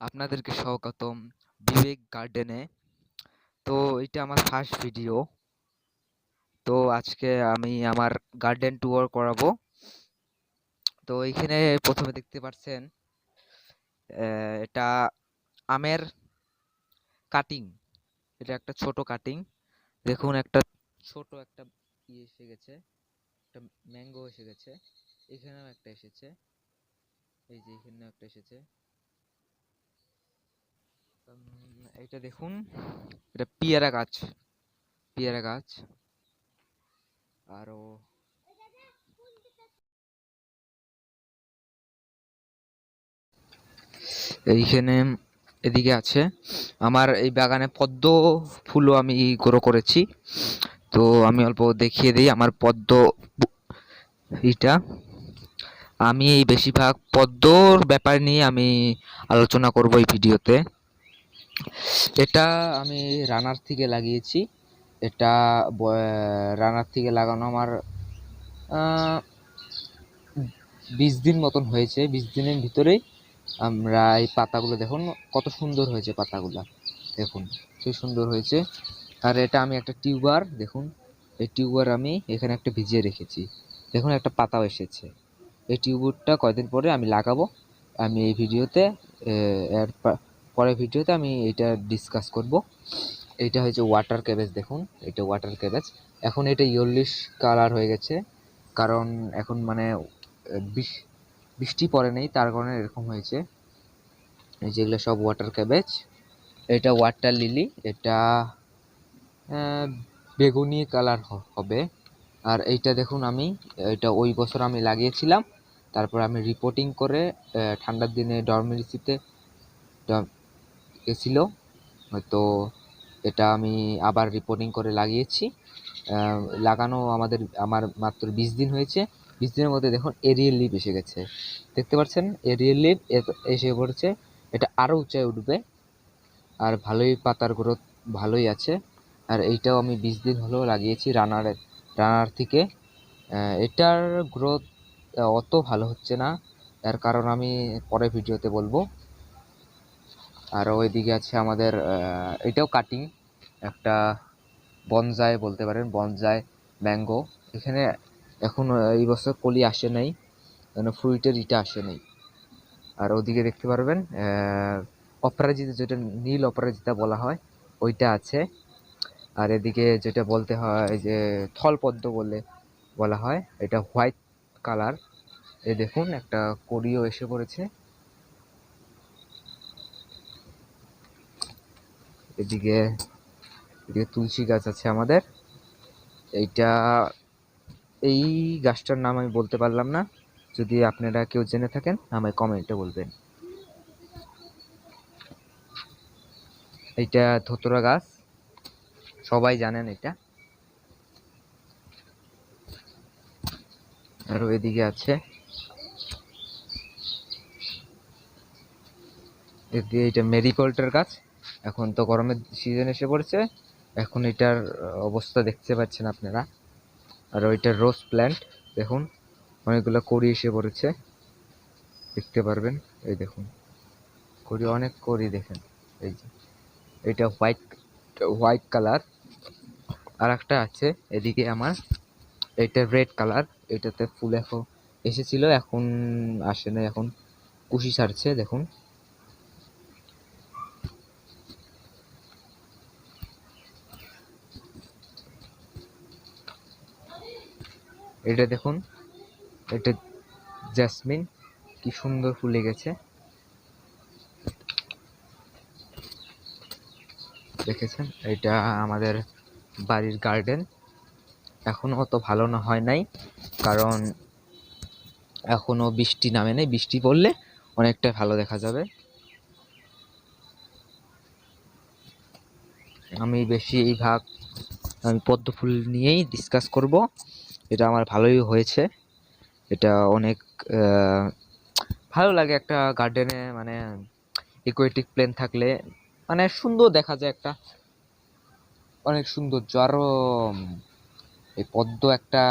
আপনাদেরকে স্বাগতম বিবেক গার্ডেনে। তো এটা আমার ফার্স্ট ভিডিও। তো আজকে আমি আমার গার্ডেন ট্যুর করাবো। তো এইখানে প্রথমে দেখতে পাচ্ছেন এটা আমের কাটিং। এটা একটা ছোট কাটিং। দেখুন একটা ছোট একটা এসে গেছে, একটা ম্যাঙ্গো এসে গেছে। এখানেও একটা এসেছে, এই যে এখানেও একটা এসেছে। এইটা দেখুন, এটা পেয়ারা গাছ। পেয়ারা গাছ আরো এইখানে এদিকে আছে। আমার এই বাগানে পদ্ম ফুলও আমি গ্রো করেছি। তো আমি অল্প দেখিয়ে দিই আমার পদ্ম এটা। আমি এই বেশিরভাগ পদ্মর ব্যাপার নিয়ে আমি আলোচনা করব এই ভিডিওতে। এটা আমি রানার থেকে লাগিয়েছি। এটা রানার থেকে লাগানো আমার 20 দিন মতন হয়েছে। 20 দিনের ভিতরেই আমরা এই পাতাগুলো দেখুন কত সুন্দর হয়েছে। পাতাগুলো দেখুন কি সুন্দর হয়েছে। আর এটা আমি একটা টিউবার দেখুন, এই টিউবার আমি এখানে একটা ভিজিয়ে রেখেছি। দেখুন একটা পাতাও এসেছে। এই টিউবারটা কয়দিন পরে আমি লাগাবো। আমি এই ভিডিওতে এর পরের ভিডিওতে আমি এটা ডিসকাস করব। এইটা হচ্ছে ওয়াটার ক্যাবেজ। দেখুন এটা ওয়াটার ক্যাবেজ। এখন এটা ইয়েলোইশ কালার হয়ে গেছে, কারণ এখন মানে বৃষ্টি পড়ে নেই, তার কারণে এরকম হয়েছে। এই যেগুলো সব ওয়াটার ক্যাবেজ। এটা ওয়াটার লিলি। এটা বেগুনি কালার হবে। আর এইটা দেখুন আমি এটা ওই বছর আমি লাগিয়েছিলাম, তারপর আমি রিপোর্টিং করে ঠান্ডার দিনে ডরমেরিসিতে গেছিল, হয়তো এটা আমি আবার রিপোর্টিং করে লাগিয়েছি। লাগানো আমার মাত্র 20 দিন হয়েছে। 20 দিনের মধ্যে দেখুন এরিয়েল লিভ এসে গেছে, দেখতে পাচ্ছেন এরিয়েল লিভ এসে পড়েছে। এটা আরও উঁচায় উঠবে, আর ভালোই পাতার গ্রোথ ভালোই আছে। আর এইটাও আমি 20 দিন হলো লাগিয়েছি রানার থেকে। এটার গ্রোথ অত ভালো হচ্ছে না, এর কারণ আমি পরে ভিডিওতে বলবো। আর ওইদিকে আছে আমাদের এটাও কাটিং, একটা বনজাই বলতে পারেন, বনজাই ম্যাঙ্গো। এখানে এখন এই বছর কলি আসে নাই, মানে ফ্রুইটের ইটা আসে নাই। আর ওদিকে দেখতে পারবেন অপরাজিতা, যেটা নীল অপরাজিতা বলা হয়, ওইটা আছে। আর এদিকে যেটা বলতে হয় যে থলপদ্ম বলা হয়, এটা হোয়াইট কালার। এই দেখুন একটা কড়িও এসে পড়েছে। এদিকে তুলসী গাছ আছে আমাদের। এইটা এই গাছটার নাম আমি বলতে পারলাম না, যদি আপনারা কেউ জেনে থাকেন আমায় কমেন্টে বলবেন। এইটা ধতুরা গাছ, সবাই জানেন এটা। আর এদিকে আছে এটা মেরিগোল্ডের গাছ। এখন তো গরমের সিজন এসে পড়েছে, এখন এটার অবস্থা দেখতে পাচ্ছেন আপনারা। আর ওইটা রোজ প্ল্যান্ট, দেখুন অনেকগুলো কড়ি এসে পড়েছে, দেখতে পারবেন। এই দেখুন কড়ি, অনেক কড়ি দেখেন। এই যে এটা হোয়াইট কালার। আর একটা আছে এদিকে আমার, এটা রেড কালার। এটাতে ফুল এখন এসেছিল, এখন আসে না, এখন কুশি ছাড়ছে দেখুন। এটা দেখুন, এটা জেসমিন, কি সুন্দর ফুলে গেছে, দেখেছেন। এটা আমাদের বাড়ির গার্ডেন। এখনো অত ভালো না হয় নাই, কারণ এখনো বৃষ্টি নামে নাই। বৃষ্টি পড়লে অনেকটা ভালো দেখা যাবে। আমি বেশিরভাগ আমি পদ্ম ফুল নিয়েই ডিসকাস করব। এটা আমার ভালোই হয়েছে। এটা অনেক ভালো লাগে একটা গার্ডেনে, মানে ইকুয়েটিক প্লেন থাকলে মানে সুন্দর দেখা যায়, একটা অনেক সৌন্দর্য। আরও এই পদ্ম একটা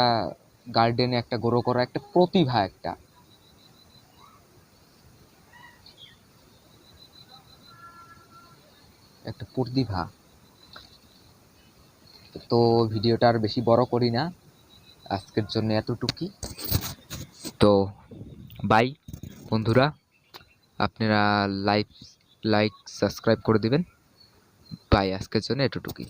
গার্ডেনে একটা গ্রো করা একটা প্রতিভা একটা। একটা প্রতিভা। তো ভিডিওটা আর বেশি বড় করি না, আজকের জন্য এতটুকুই। তো বাই বন্ধুরা, আপনারা লাইক সাবস্ক্রাইব করে দিবেন। বাই, আজকের জন্য এতটুকুই।